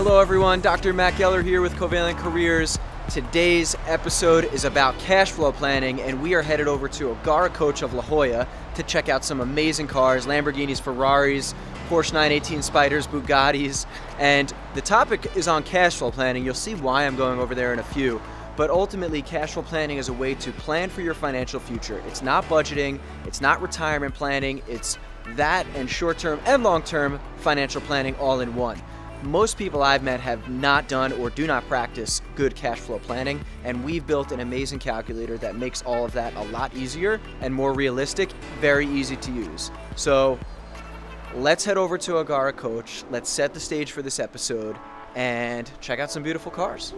Hello everyone, Dr. Matt Geller here with Covalent Careers. Today's episode is about cash flow planning, and we are headed over to Agara Coach of La Jolla to check out some amazing cars, Lamborghinis, Ferraris, Porsche 918 Spyders, Bugattis, and the topic is on cash flow planning. You'll see why I'm going over there in a few, but ultimately cash flow planning is a way to plan for your financial future. It's not budgeting, it's not retirement planning, it's that and short-term and long-term financial planning all in one. Most people I've met have not done or do not practice good cash flow planning, and we've built an amazing calculator that makes all of that a lot easier and more realistic, very easy to use. So let's head over to Agara Coach, let's set the stage for this episode, and check out some beautiful cars.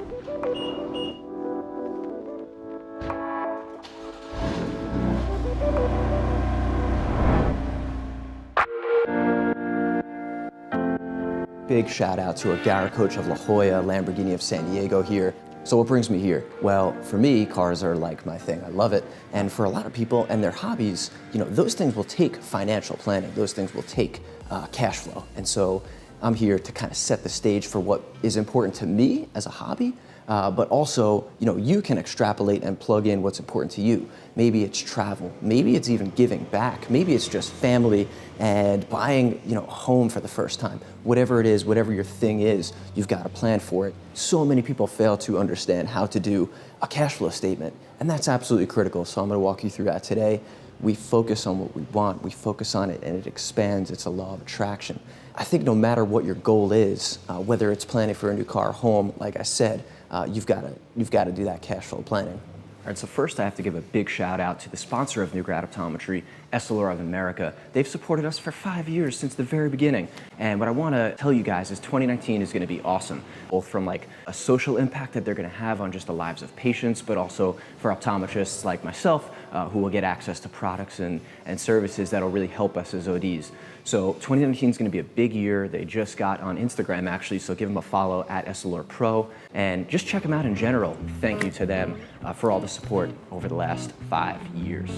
Big shout out to Agara Coach of La Jolla, Lamborghini of San Diego here. So what brings me here? Well, for me, cars are like my thing. I love it. And for a lot of people and their hobbies, those things will take financial planning. Those things will take cash flow. And so I'm here to kind of set the stage for what is important to me as a hobby, but also, you can extrapolate and plug in what's important to you. Maybe it's travel, maybe it's even giving back, maybe it's just family and buying, a home for the first time. Whatever it is, whatever your thing is, you've got a plan for it. So many people fail to understand how to do a cash flow statement, and that's absolutely critical. So I'm gonna walk you through that today. We focus on what we want, we focus on it, and it expands. It's a law of attraction. I think no matter what your goal is, whether it's planning for a new car or home, like I said, you've got to do that cash flow planning. All right, so first I have to give a big shout out to the sponsor of New Grad Optometry, Essilor of America. They've supported us for 5 years since the very beginning. And what I want to tell you guys is 2019 is going to be awesome, both from like a social impact that they're going to have on just the lives of patients, but also for optometrists like myself, who will get access to products and services that'll really help us as ODs. So 2019 is going to be a big year. They just got on Instagram actually, so give them a follow at Essilor Pro and just check them out in general. Thank you to them for all the support over the last 5 years.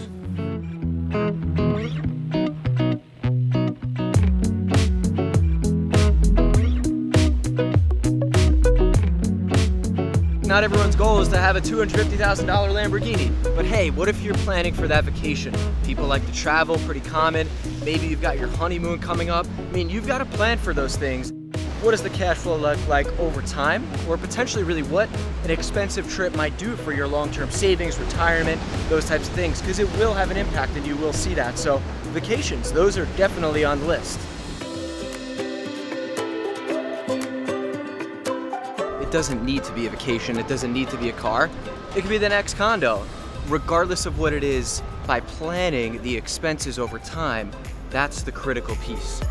Not everyone's goal is to have a $250,000 Lamborghini, but hey, what if you're planning for that vacation? People like to travel, pretty common. Maybe you've got your honeymoon coming up. You've got to plan for those things. What does the cash flow look like over time? Or potentially really what an expensive trip might do for your long-term savings, retirement, those types of things, because it will have an impact and you will see that. So vacations, those are definitely on the list. It doesn't need to be a vacation, it doesn't need to be a car. It could be the next condo. Regardless of what it is, by planning the expenses over time, that's the critical piece.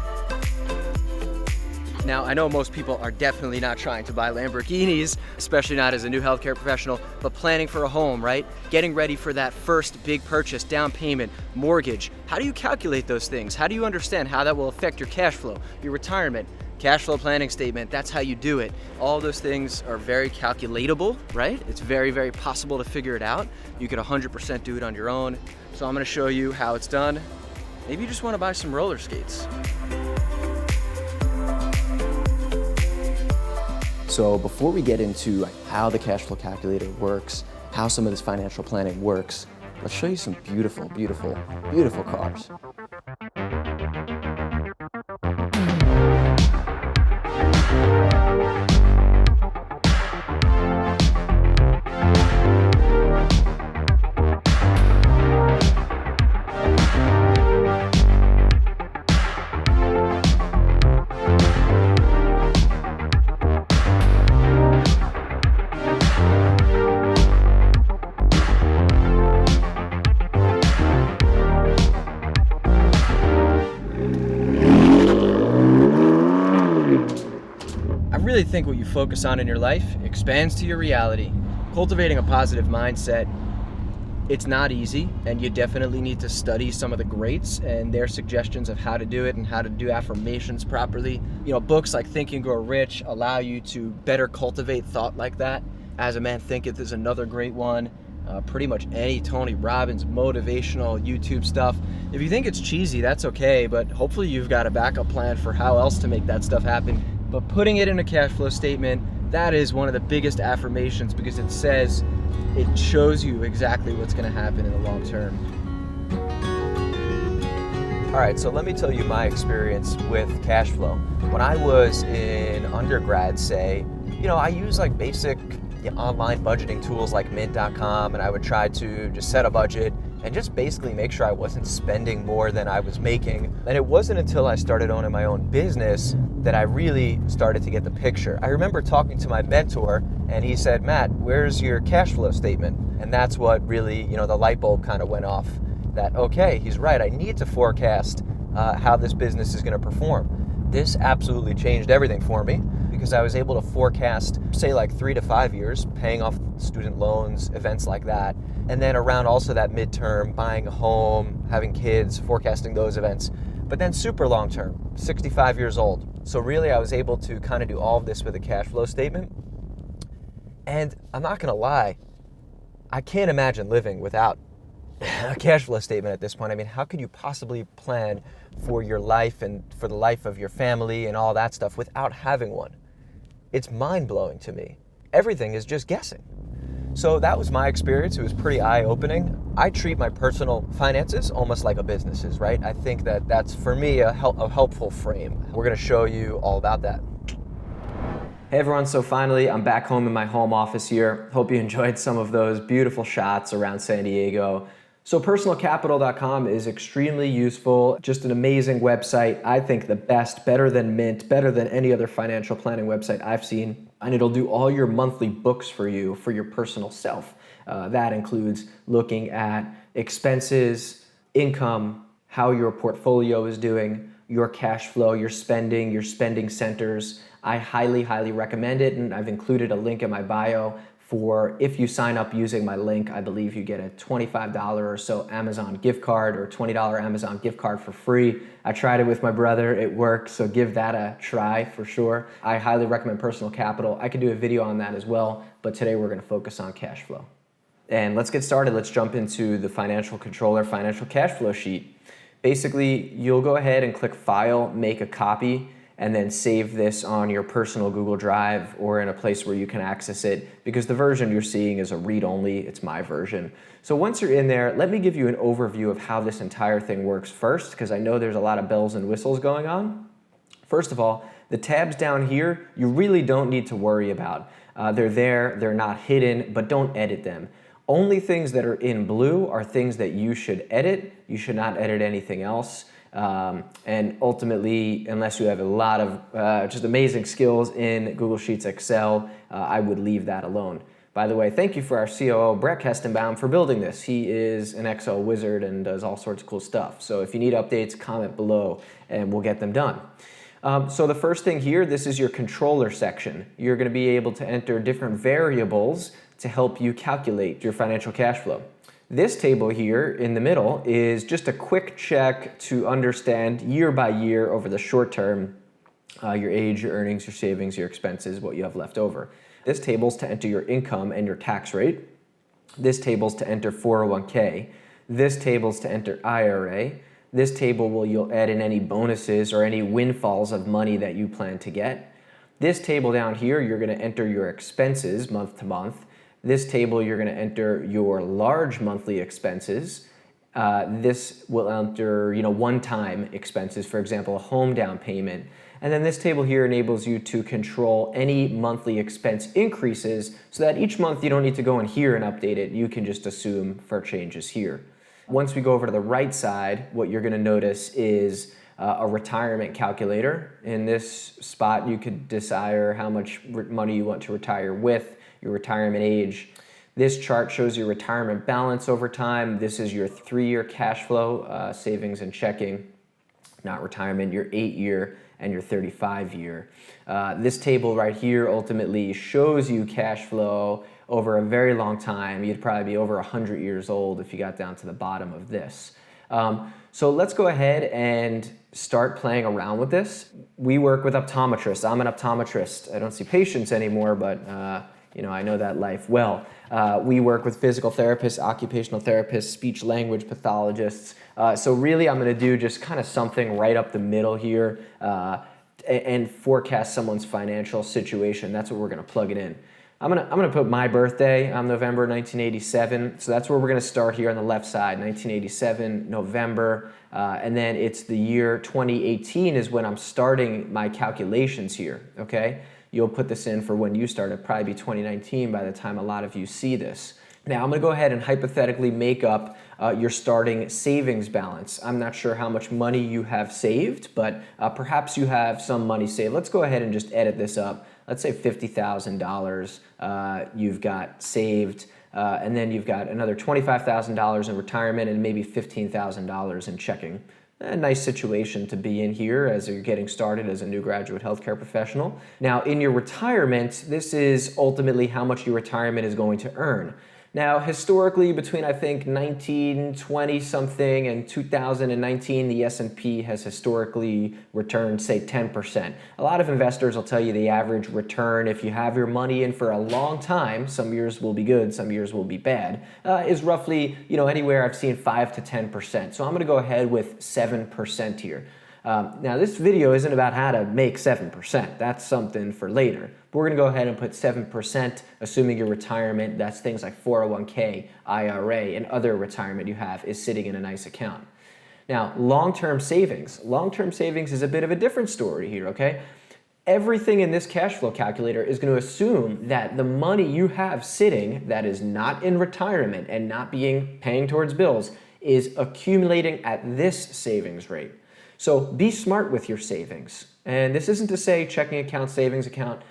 Now, I know most people are definitely not trying to buy Lamborghinis, especially not as a new healthcare professional, but planning for a home, right? Getting ready for that first big purchase, down payment, mortgage. How do you calculate those things? How do you understand how that will affect your cash flow, your retirement? Cash flow planning statement, that's how you do it. All those things are very calculatable, right? It's very, very possible to figure it out. You could 100% do it on your own. So I'm gonna show you how it's done. Maybe you just wanna buy some roller skates. So before we get into how the cash flow calculator works, how some of this financial planning works, let's show you some beautiful, beautiful, beautiful cars. I really think what you focus on in your life expands to your reality. Cultivating a positive mindset, it's not easy, and you definitely need to study some of the greats and their suggestions of how to do it and how to do affirmations properly. Books like Think and Grow Rich allow you to better cultivate thought like that. As a Man Thinketh is another great one. Pretty much any Tony Robbins motivational YouTube stuff. If you think it's cheesy, that's okay, but hopefully you've got a backup plan for how else to make that stuff happen But putting it in a cash flow statement, that is one of the biggest affirmations because it shows you exactly what's going to happen in the long term. All right, so let me tell you my experience with cash flow. When I was in undergrad, say, I use like basic online budgeting tools like mint.com, and I would try to just set a budget and just basically make sure I wasn't spending more than I was making. And it wasn't until I started owning my own business that I really started to get the picture. I remember talking to my mentor and he said, Matt, where's your cash flow statement? And that's what really, the light bulb kind of went off that, okay, he's right, I need to forecast how this business is gonna perform. This absolutely changed everything for me because I was able to forecast, say like 3 to 5 years, paying off student loans, events like that. And then around also that midterm, buying a home, having kids, forecasting those events. But then super long term, 65 years old. So really I was able to kind of do all of this with a cash flow statement. And I'm not gonna lie, I can't imagine living without a cash flow statement at this point. I mean, how could you possibly plan for your life and for the life of your family and all that stuff without having one? It's mind-blowing to me. Everything is just guessing. So that was my experience. It was pretty eye-opening. I treat my personal finances almost like a business's, right? I think that that's, for me, a helpful frame. We're gonna show you all about that. Hey everyone, so finally I'm back home in my home office here. Hope you enjoyed some of those beautiful shots around San Diego. So personalcapital.com is extremely useful, just an amazing website. I think the best, better than Mint, better than any other financial planning website I've seen. And it'll do all your monthly books for you, for your personal self. That includes looking at expenses, income, how your portfolio is doing, your cash flow, your spending centers. I highly, highly recommend it, and I've included a link in my bio for if you sign up using my link. I believe you get a $25 or so Amazon gift card or $20 Amazon gift card for free. I tried it with my brother, it worked, so give that a try for sure. I highly recommend Personal Capital. I could do a video on that as well, but today we're gonna focus on cash flow. And let's get started. Let's jump into the Financial Controller Financial Cash Flow Sheet. Basically, you'll go ahead and click File, make a copy, and then save this on your personal Google Drive or in a place where you can access it, because the version you're seeing is a read-only, it's my version. So once you're in there, let me give you an overview of how this entire thing works first, because I know there's a lot of bells and whistles going on. First of all, the tabs down here, you really don't need to worry about. They're there, they're not hidden, but don't edit them. Only things that are in blue are things that you should edit. You should not edit anything else. And ultimately, unless you have a lot of just amazing skills in Google Sheets, Excel, I would leave that alone. By the way, thank you for our COO, Brett Kestenbaum, for building this. He is an Excel wizard and does all sorts of cool stuff. So if you need updates, comment below and we'll get them done. So the first thing here, this is your controller section. You're going to be able to enter different variables to help you calculate your financial cash flow. This table here in the middle is just a quick check to understand year by year over the short term, your age, your earnings, your savings, your expenses, what you have left over. This table is to enter your income and your tax rate. This table is to enter 401k. This table is to enter IRA. This table you'll add in any bonuses or any windfalls of money that you plan to get. This table down here, you're going to enter your expenses month to month. This table, you're going to enter your large monthly expenses. This will enter, one-time expenses, for example, a home down payment. And then this table here enables you to control any monthly expense increases so that each month you don't need to go in here and update it. You can just assume for changes here. Once we go over to the right side, what you're going to notice is a retirement calculator. In this spot, you could desire how much money you want to retire with, your retirement age. This chart shows your retirement balance over time. This is your 3-year cash flow, savings and checking, not retirement, your 8-year and your 35-year. This table right here ultimately shows you cash flow over a very long time. You'd probably be over 100 years old if you got down to the bottom of this. So let's go ahead and start playing around with this. We work with optometrists. I'm an optometrist. I don't see patients anymore, but I know that life well. We work with physical therapists, occupational therapists, speech language pathologists. So really I'm going to do just kind of something right up the middle here. and forecast someone's financial situation. That's what we're going to plug it in. I'm gonna put my birthday on November 1987, so that's where we're gonna start here on the left side, 1987, November, and then it's the year 2018 is when I'm starting my calculations here, okay? You'll put this in for when you start, it'll probably be 2019 by the time a lot of you see this. Now I'm gonna go ahead and hypothetically make up your starting savings balance. I'm not sure how much money you have saved, but perhaps you have some money saved. Let's go ahead and just edit this up. Let's say $50,000 you've got saved, and then you've got another $25,000 in retirement and maybe $15,000 in checking. A nice situation to be in here as you're getting started as a new graduate healthcare professional. Now, in your retirement, this is ultimately how much your retirement is going to earn. Now, historically, between I think 1920 something and 2019, the S&P has historically returned, say, 10%. A lot of investors will tell you the average return, if you have your money in for a long time, some years will be good, some years will be bad, is roughly, anywhere I've seen 5 to 10%. So I'm going to go ahead with 7% here. Now, this video isn't about how to make 7%. That's something for later. But we're going to go ahead and put 7%, assuming your retirement, that's things like 401k, IRA, and other retirement you have, is sitting in a nice account. Now, long-term savings. Long-term savings is a bit of a different story here, okay? Everything in this cash flow calculator is going to assume that the money you have sitting that is not in retirement and not paying towards bills is accumulating at this savings rate. So be smart with your savings. And this isn't to say checking account, savings account.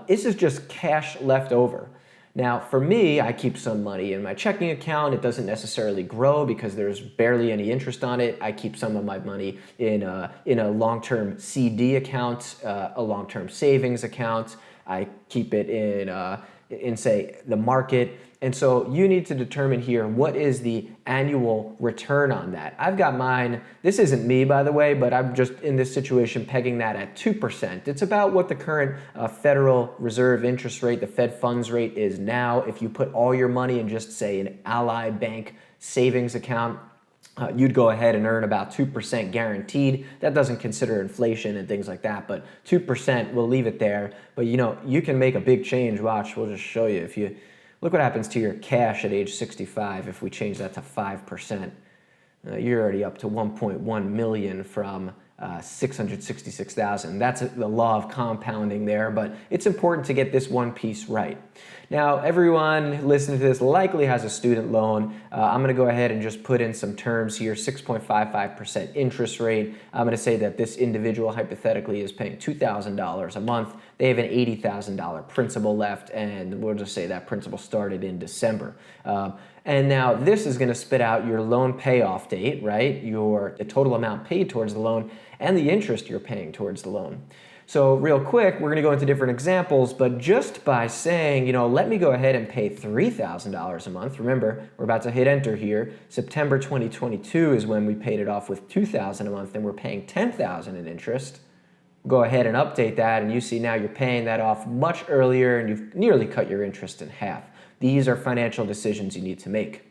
This is just cash left over. Now, for me, I keep some money in my checking account. It doesn't necessarily grow because there's barely any interest on it. I keep some of my money in a long-term CD account, a long-term savings account. I keep it in say, the market. And so you need to determine here, what is the annual return on that? I've got mine, this isn't me, by the way, but I'm just in this situation pegging that at 2%. It's about what the current Federal Reserve interest rate, the Fed funds rate is now. If you put all your money in just say an Ally Bank savings account, you'd go ahead and earn about 2% guaranteed. That doesn't consider inflation and things like that, but 2%, we'll leave it there. But you can make a big change. Watch, we'll just show you. If you look what happens to your cash at age 65 if we change that to 5%. You're already up to 1.1 million from 666,000. That's the law of compounding there, but it's important to get this one piece right. Now, everyone listening to this likely has a student loan. I'm going to go ahead and just put in some terms here, 6.55% interest rate. I'm going to say that this individual hypothetically is paying $2,000 a month. They have an $80,000 principal left, and we'll just say that principal started in December. And now this is going to spit out your loan payoff date, right? The total amount paid towards the loan and the interest you're paying towards the loan. So real quick, we're going to go into different examples, but just by saying, let me go ahead and pay $3,000 a month. Remember, we're about to hit enter here. September 2022 is when we paid it off with $2,000 a month, and we're paying $10,000 in interest. Go ahead and update that, and you see now you're paying that off much earlier, and you've nearly cut your interest in half. These are financial decisions you need to make.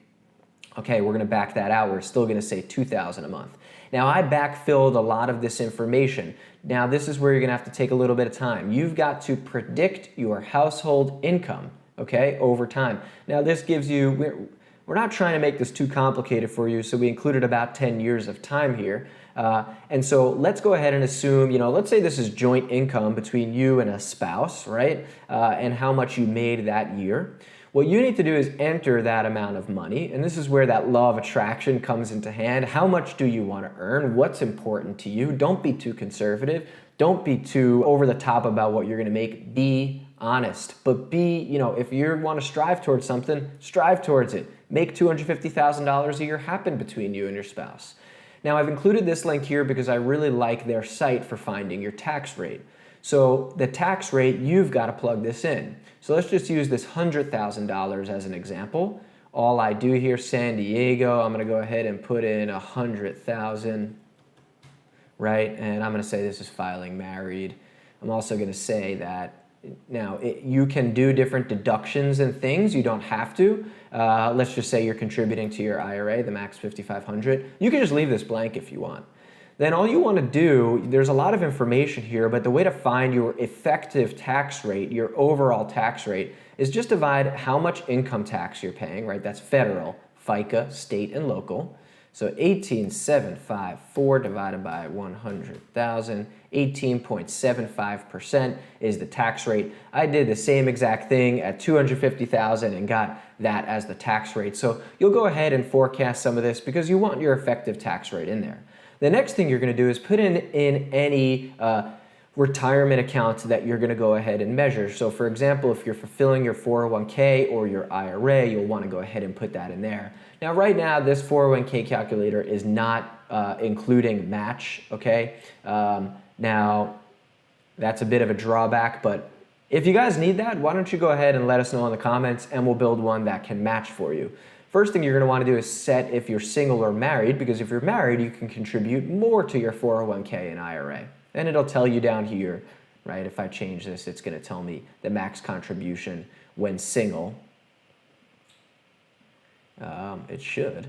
Okay, we're going to back that out. We're still going to say $2,000 a month. Now, I backfilled a lot of this information. Now, this is where you're going to have to take a little bit of time. You've got to predict your household income, okay, over time. Now, this gives you, we're not trying to make this too complicated for you, so we included about 10 years of time here. And so let's go ahead and assume, let's say this is joint income between you and a spouse, right, and how much you made that year. What you need to do is enter that amount of money, and this is where that law of attraction comes into hand. How much do you want to earn? What's important to you? Don't be too conservative. Don't be too over the top about what you're going to make. Be honest, but if you want to strive towards something, strive towards it. Make $250,000 a year happen between you and your spouse. Now, I've included this link here because I really like their site for finding your tax rate. So the tax rate, you've got to plug this in. So let's just use this $100,000 as an example. All I do here, San Diego, I'm going to go ahead and put in 100,000, right? And I'm going to say this is filing married. I'm also going to say that now you can do different deductions and things. You don't have to. Let's just say you're contributing to your IRA, the max 5,500. You can just leave this blank if you want. then all you want to do, there's a lot of information here, but the way to find your effective tax rate, your overall tax rate, is just divide how much income tax you're paying, right? That's federal, FICA, state, and local. So 18,754 divided by 100,000, 18.75% is the tax rate. I did the same exact thing at 250,000 and got that as the tax rate. So you'll go ahead and forecast some of this because you want your effective tax rate in there. The next thing you're going to do is put in any retirement account that you're going to go ahead and measure. So for example, if you're fulfilling your 401k or your IRA, you'll want to go ahead and put that in there. Now right now, this 401k calculator is not including match, okay? Now, that's a bit of a drawback, but if you guys need that, why don't you go ahead and let us know in the comments and we'll build one that can match for you. First thing you're going to want to do is set if you're single or married, because if you're married, you can contribute more to your 401k and IRA. And it'll tell you down here, right? If I change this, it's going to tell me the max contribution when single. It should.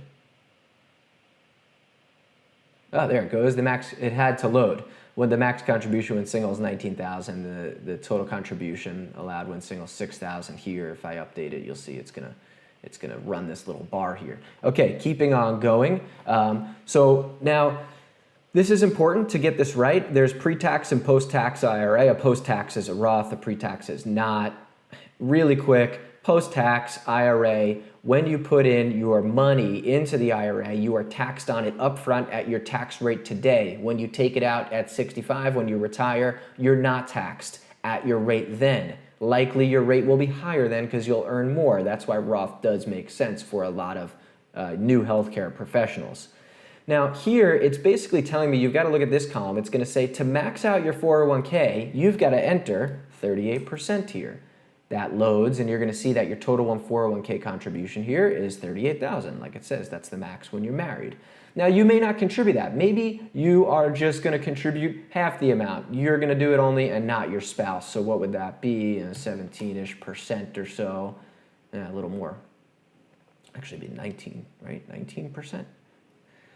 Oh, there it goes. The max, it had to load. When the max contribution when single is 19,000, the total contribution allowed when single is 6,000 here. If I update it, you'll see it's gonna run this little bar here. Okay, keeping on going. So now, this is important to get this right. There's pre-tax and post-tax IRA. A post-tax is a Roth, a pre-tax is not. Really quick, post-tax IRA, when you put in your money into the IRA, you are taxed on it upfront at your tax rate today. When you take it out at 65, when you retire, you're not taxed at your rate then. Likely your rate will be higher then because you'll earn more. That's why Roth does make sense for a lot of new healthcare professionals. Now here, it's basically telling me you've got to look at this column. It's going to say to max out your 401k, you've got to enter 38% here. That loads, and you're going to see that your total 401k contribution here is 38,000. Like it says, that's the max when you're married. Now you may not contribute that. Maybe you are just going to contribute half the amount. You're going to do it only and not your spouse. So what would that be? 17-ish% or so. A little more. Actually, it'd be 19, right? 19%.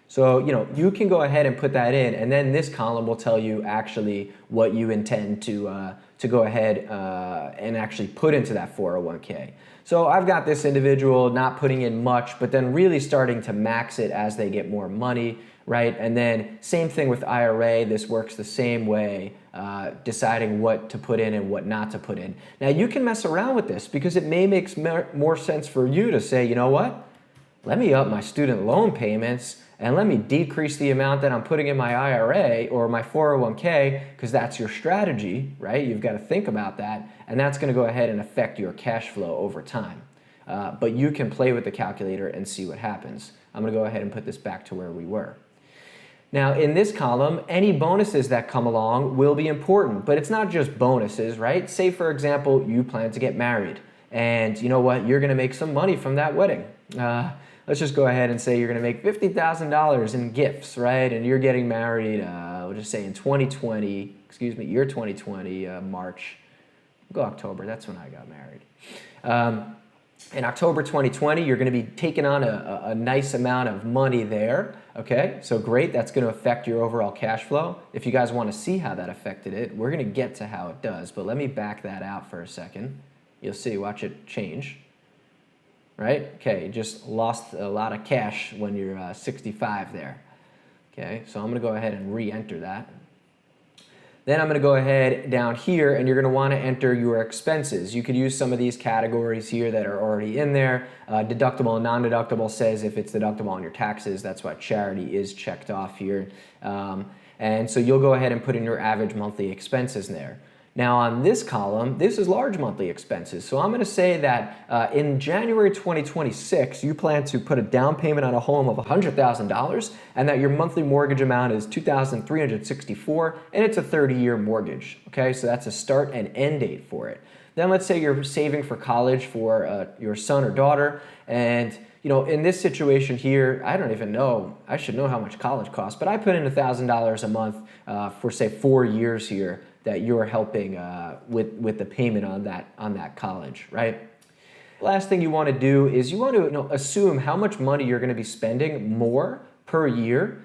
So, you can go ahead and put that in, and then this column will tell you actually what you intend to go ahead and actually put into that 401k. So I've got this individual not putting in much, but then really starting to max it as they get more money, right? And then same thing with IRA. This works the same way, deciding what to put in and what not to put in. Now you can mess around with this because it may make more sense for you to say, you know what? Let me up my student loan payments and let me decrease the amount that I'm putting in my IRA or my 401k, because that's your strategy, right? You've got to think about that, and that's going to go ahead and affect your cash flow over time. But you can play with the calculator and see what happens. I'm going to go ahead and put this back to where we were. Now in this column, any bonuses that come along will be important, but it's not just bonuses, right? Say for example, you plan to get married, and you know what? You're going to make some money from that wedding. Let's just go ahead and say you're going to make $50,000 in gifts, right? And you're getting married, we'll just say in 2020, year 2020, March, go October, that's when I got married. In October 2020, you're going to be taking on a nice amount of money there, okay? So great, that's going to affect your overall cash flow. If you guys want to see how that affected it, we're going to get to how it does, but let me back that out for a second. You'll see, watch it change. Right? Okay, you just lost a lot of cash when you're 65 there. Okay, so I'm going to go ahead and re-enter that. Then I'm going to go ahead down here, and you're going to want to enter your expenses. You could use some of these categories here that are already in there. Deductible and non-deductible says if it's deductible on your taxes. That's why charity is checked off here. And so you'll go ahead and put in your average monthly expenses there. Now on this column, this is large monthly expenses. So I'm going to say that in January 2026, you plan to put a down payment on a home of $100,000 and that your monthly mortgage amount is $2,364 and it's a 30-year mortgage. Okay, so that's a start and end date for it. Then let's say you're saving for college for your son or daughter, and in this situation here, I don't even know, I should know how much college costs, but I put in $1,000 a month for say 4 years here that you're helping with the payment on that college, right? Last thing you want to do is you want to assume how much money you're going to be spending more per year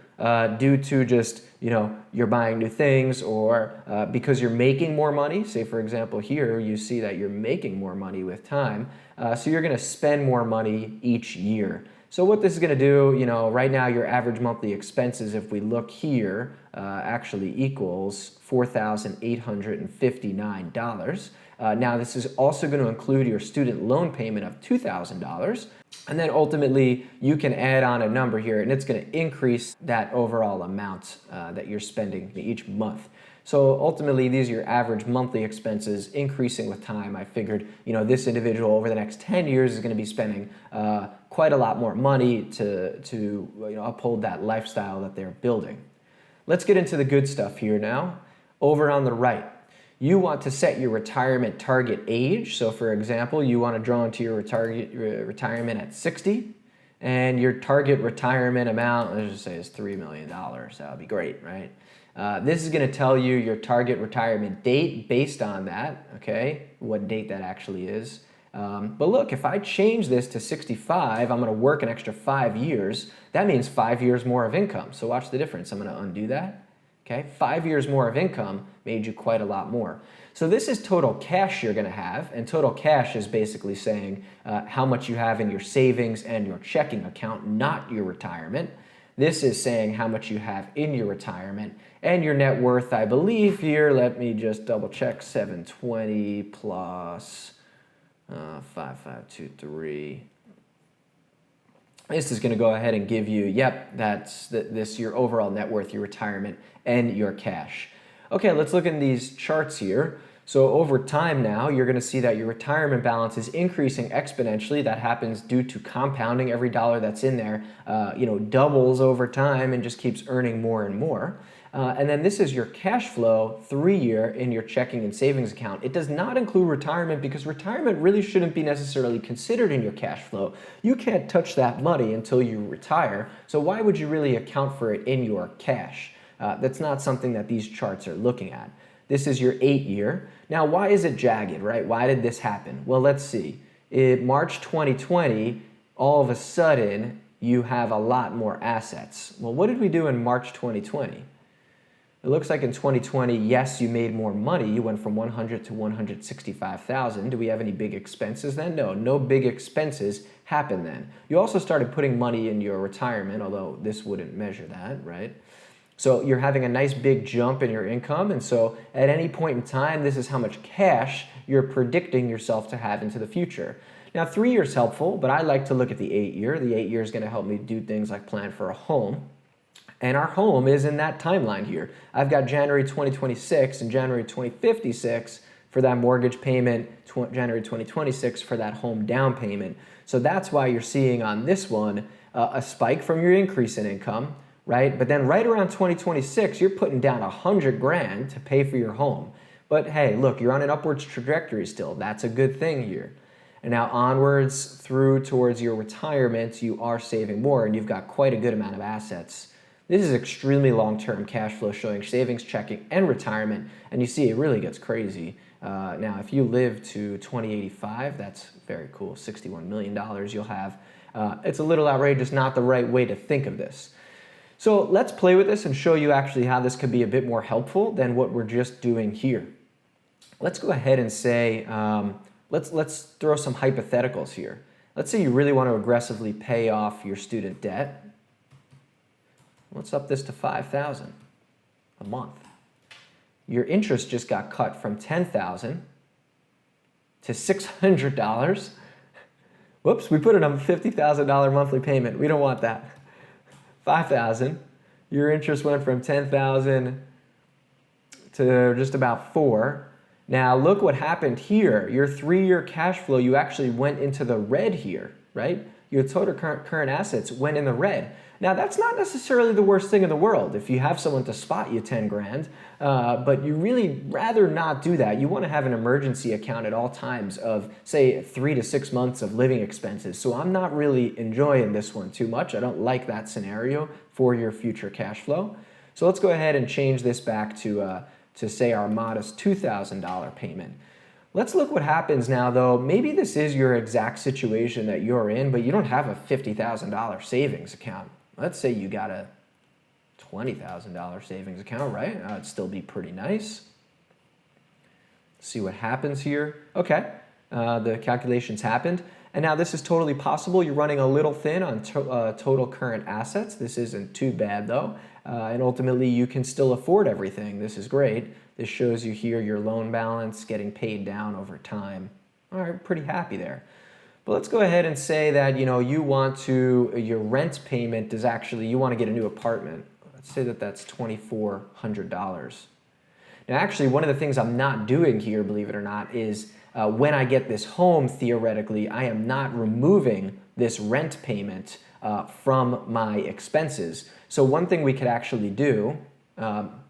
due to just, you're buying new things, or because you're making more money. Say, for example, here you see that you're making more money with time. So you're going to spend more money each year. So what this is going to do, right now your average monthly expenses, if we look here, actually equals $4,859. Now this is also going to include your student loan payment of $2,000. And then ultimately you can add on a number here, and it's going to increase that overall amount that you're spending each month. So ultimately, these are your average monthly expenses increasing with time. I figured, this individual over the next 10 years is going to be spending quite a lot more money to uphold that lifestyle that they're building. Let's get into the good stuff here now. Over on the right, you want to set your retirement target age. So for example, you want to draw into your retirement at 60, and your target retirement amount, let's just say, is $3 million. That would be great, right? This is going to tell you your target retirement date based on that, okay, what date that actually is. But look, if I change this to 65, I'm going to work an extra 5 years. That means 5 years more of income. So watch the difference. I'm going to undo that. Okay, 5 years more of income made you quite a lot more. So this is total cash you're going to have, and total cash is basically saying how much you have in your savings and your checking account, not your retirement. This is saying how much you have in your retirement, and your net worth, I believe here, let me just double check, 720 plus 5523. This is going to go ahead and give you, yep, that's this your overall net worth, your retirement, and your cash. Okay, let's look in these charts here. So over time now, you're going to see that your retirement balance is increasing exponentially. That happens due to compounding. Every dollar that's in there, doubles over time and just keeps earning more and more. And then this is your cash flow 3-year in your checking and savings account. It does not include retirement because retirement really shouldn't be necessarily considered in your cash flow. You can't touch that money until you retire. So why would you really account for it in your cash? That's not something that these charts are looking at. This is your 8-year. Now, why is it jagged, right? Why did this happen? Well, let's see. In March 2020, all of a sudden, you have a lot more assets. Well, what did we do in March 2020? It looks like in 2020, yes, you made more money. You went from 100 to 165,000. Do we have any big expenses then? No, no big expenses happened then. You also started putting money in your retirement, although this wouldn't measure that, right? So you're having a nice big jump in your income, and so at any point in time, this is how much cash you're predicting yourself to have into the future. Now, 3 years helpful, but I like to look at the 8-year. The 8-year is going to help me do things like plan for a home. And our home is in that timeline here. I've got January 2026 and January 2056 for that mortgage payment, January 2026 for that home down payment. So that's why you're seeing on this one a spike from your increase in income, right? But then right around 2026, you're putting down $100,000 to pay for your home. But hey, look, you're on an upwards trajectory still. That's a good thing here. And now onwards through towards your retirement, you are saving more, and you've got quite a good amount of assets. This is extremely long-term cash flow showing savings, checking, and retirement. And you see it really gets crazy. Now, if you live to 2085, that's very cool, $61 million you'll have. It's a little outrageous, not the right way to think of this. So let's play with this and show you actually how this could be a bit more helpful than what we're just doing here. Let's go ahead and say, let's throw some hypotheticals here. Let's say you really want to aggressively pay off your student debt. Let's up this to $5,000 a month. Your interest just got cut from $10,000 to $600. Whoops, we put it on a $50,000 monthly payment. We don't want that. $5,000. Your interest went from $10,000 to just about $4,000. Now look what happened here. Your 3-year cash flow, you actually went into the red here, right? Your total current assets went in the red. Now that's not necessarily the worst thing in the world if you have someone to spot you $10,000, but you really rather not do that. You want to have an emergency account at all times of, say, 3 to 6 months of living expenses. So I'm not really enjoying this one too much. I don't like that scenario for your future cash flow. So let's go ahead and change this back to say our modest $2,000 payment. Let's look what happens now, though. Maybe this is your exact situation that you're in, but you don't have a $50,000 savings account. Let's say you got a $20,000 savings account, right? That'd still be pretty nice. See what happens here. Okay, the calculations happened. And now this is totally possible. You're running a little thin on total current assets. This isn't too bad though. And ultimately you can still afford everything. This is great. This shows you here your loan balance getting paid down over time. All right, pretty happy there. But let's go ahead and say that, you know, you want to, your rent payment is actually, you want to get a new apartment. Let's say that that's $2,400. Now actually one of the things I'm not doing here, believe it or not, is when I get this home, theoretically, I am not removing this rent payment from my expenses. So one thing we could actually do,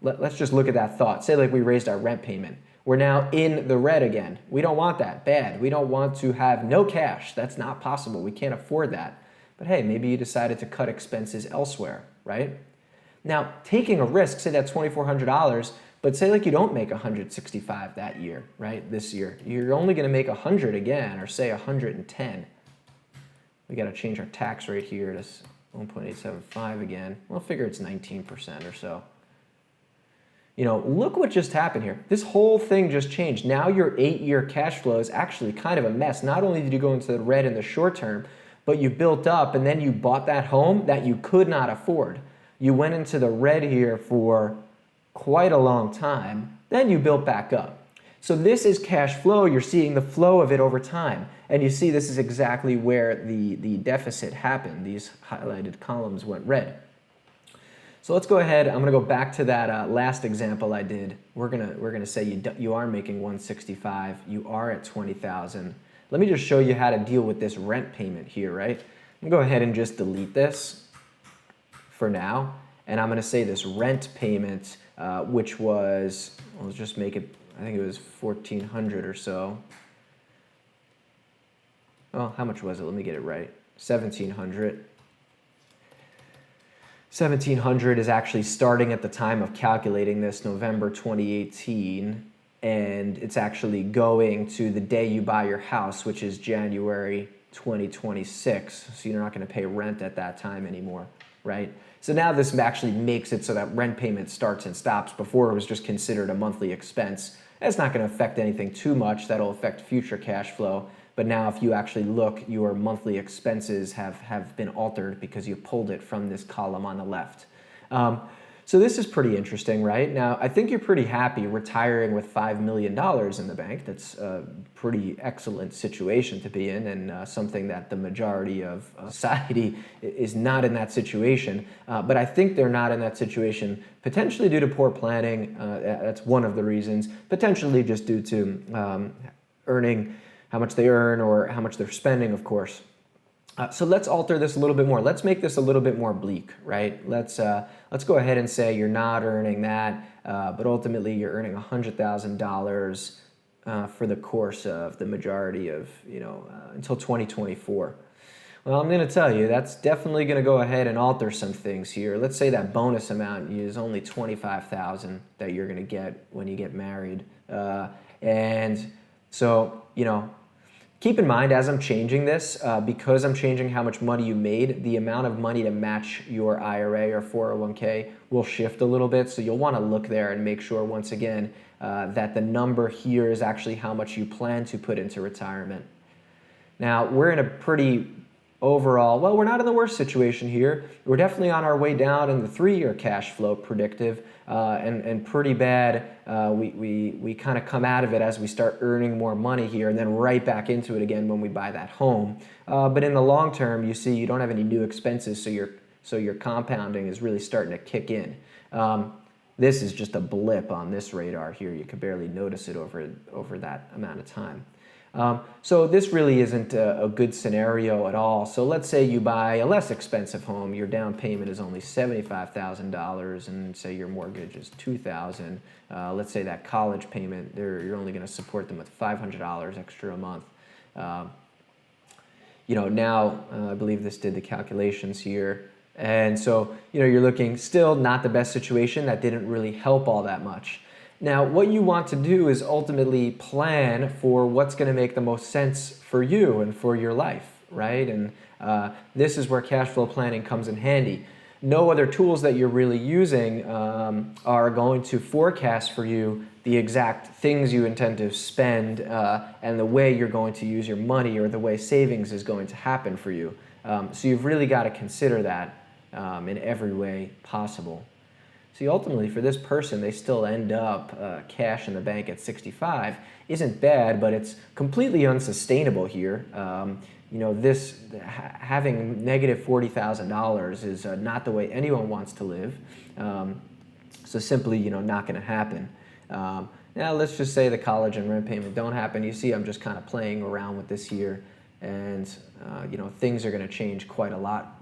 let's just look at that thought. Say like we raised our rent payment. We're now in the red again. We don't want that, bad. We don't want to have no cash. That's not possible. We can't afford that. But hey, maybe you decided to cut expenses elsewhere, right? Now, taking a risk, say that's $2,400, but say like you don't make 165 that year, right? This year, you're only gonna make 100 again, or say 110. We gotta change our tax rate here to 1.875 again. Well, figure it's 19% or so. You know, look what just happened here. This whole thing just changed. Now your 8-year cash flow is actually kind of a mess. Not only did you go into the red in the short term, but you built up and then you bought that home that you could not afford. You went into the red here for quite a long time, then you built back up. So this is cash flow. You're seeing the flow of it over time. And you see this is exactly where the deficit happened. These highlighted columns went red. So let's go ahead. I'm gonna go back to that last example I did. We're gonna say you are making 165. You are at 20,000. Let me just show you how to deal with this rent payment here, right? I'm gonna go ahead and just delete this for now. And I'm gonna say this rent payment, which was, let's just make it, I think it was 1,400 or so. Oh, how much was it? Let me get it right. 1,700. 1,700 is actually starting at the time of calculating this, November 2018, and it's actually going to the day you buy your house, which is January 2026. So you're not going to pay rent at that time anymore, right? So now this actually makes it so that rent payment starts and stops. Before it was just considered a monthly expense. It's not going to affect anything too much. That'll affect future cash flow. But now if you actually look, your monthly expenses have been altered because you pulled it from this column on the left. So this is pretty interesting, right? Now, I think you're pretty happy retiring with $5 million in the bank. That's a pretty excellent situation to be in, and something that the majority of society is not in that situation. But I think they're not in that situation potentially due to poor planning. That's one of the reasons. Potentially just due to earning how much they earn or how much they're spending, of course. So let's alter this a little bit more. Let's make this a little bit more bleak, right? Let's go ahead and say you're not earning that, but ultimately you're earning $100,000 for the course of the majority of, until 2024. Well, I'm going to tell you, that's definitely going to go ahead and alter some things here. Let's say that bonus amount is only $25,000 that you're going to get when you get married. And so, keep in mind, as I'm changing this, because I'm changing how much money you made, the amount of money to match your IRA or 401k will shift a little bit. So you'll want to look there and make sure, once again, that the number here is actually how much you plan to put into retirement. Now, we're in a pretty overall, well, we're not in the worst situation here. We're definitely on our way down in the 3-year cash flow predictive, and pretty bad. We kind of come out of it as we start earning more money here, and then right back into it again when we buy that home. But in the long term, you see you don't have any new expenses, so your compounding is really starting to kick in. This is just a blip on this radar here. You could barely notice it over that amount of time. So this really isn't a good scenario at all. So let's say you buy a less expensive home, your down payment is only $75,000, and say your mortgage is $2,000. Let's say that college payment, you're only going to support them with $500 extra a month. Now I believe this did the calculations here. And so, you're looking still not the best situation. That didn't really help all that much. Now, what you want to do is ultimately plan for what's going to make the most sense for you and for your life, right? And this is where cash flow planning comes in handy. no other tools that you're really using are going to forecast for you the exact things you intend to spend and the way you're going to use your money or the way savings is going to happen for you. So you've really got to consider that in every way possible. See, ultimately, for this person, they still end up cash in the bank at 65. Isn't bad, but it's completely unsustainable here. You know, having negative $40,000 is not the way anyone wants to live. So simply, you know, not going to happen. Now, let's just say the college and rent payment don't happen. You see, I'm just kind of playing around with this here, and you know, things are going to change quite a lot.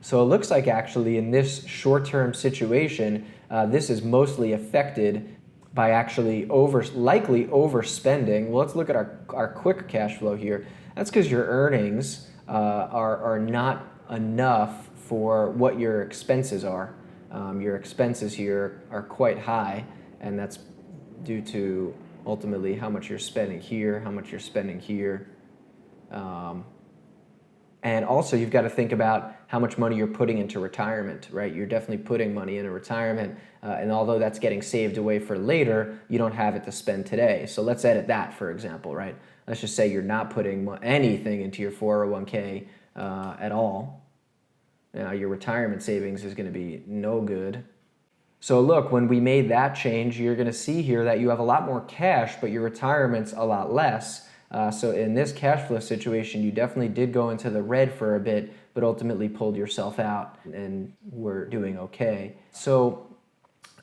So it looks like actually in this short-term situation, this is mostly affected by actually likely overspending. Well, let's look at our quick cash flow here. That's because your earnings are not enough for what your expenses are. Your expenses here are quite high, and that's due to ultimately how much you're spending here, how much you're spending here. And also, you've got to think about how much money you're putting into retirement, right? You're definitely putting money into retirement, and although that's getting saved away for later, you don't have it to spend today. So let's edit that, for example, right? Let's just say you're not putting anything into your 401k at all. Now, your retirement savings is going to be no good. So look, when we made that change, you're going to see here that you have a lot more cash, but your retirement's a lot less. So in this cash flow situation, you definitely did go into the red for a bit, but ultimately pulled yourself out and were doing okay. So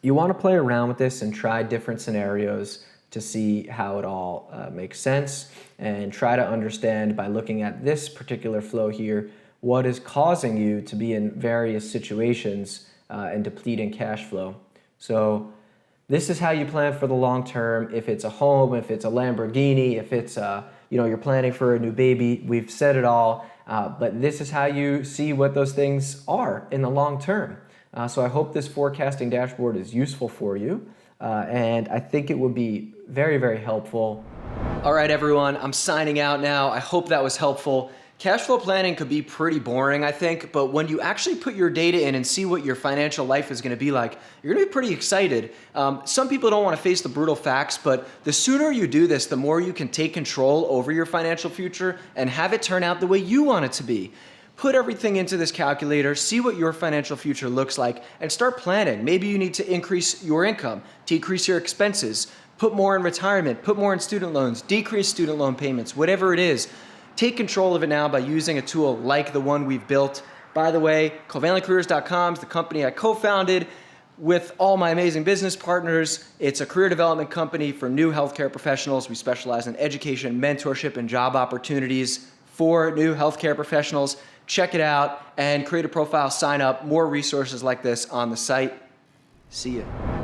you want to play around with this and try different scenarios to see how it all makes sense, and try to understand by looking at this particular flow here, what is causing you to be in various situations and depleting cash flow. So this is how you plan for the long term. If it's a home, if it's a Lamborghini, if it's you know, you're planning for a new baby, we've said it all. But this is how you see what those things are in the long term. So I hope this forecasting dashboard is useful for you, and I think it would be very, very helpful. All right, everyone, I'm signing out now. I hope that was helpful. Cash flow planning could be pretty boring, I think, but when you actually put your data in and see what your financial life is going to be like, you're going to be pretty excited. Some people don't want to face the brutal facts, but the sooner you do this, the more you can take control over your financial future and have it turn out the way you want it to be. Put everything into this calculator, see what your financial future looks like, and start planning. Maybe you need to increase your income, decrease your expenses, put more in retirement, put more in student loans, decrease student loan payments, whatever it is. Take control of it now by using a tool like the one we've built. By the way, CovalentCareers.com is the company I co-founded with all my amazing business partners. It's a career development company for new healthcare professionals. We specialize in education, mentorship, and job opportunities for new healthcare professionals. Check it out and create a profile, sign up. More resources like this on the site. See ya.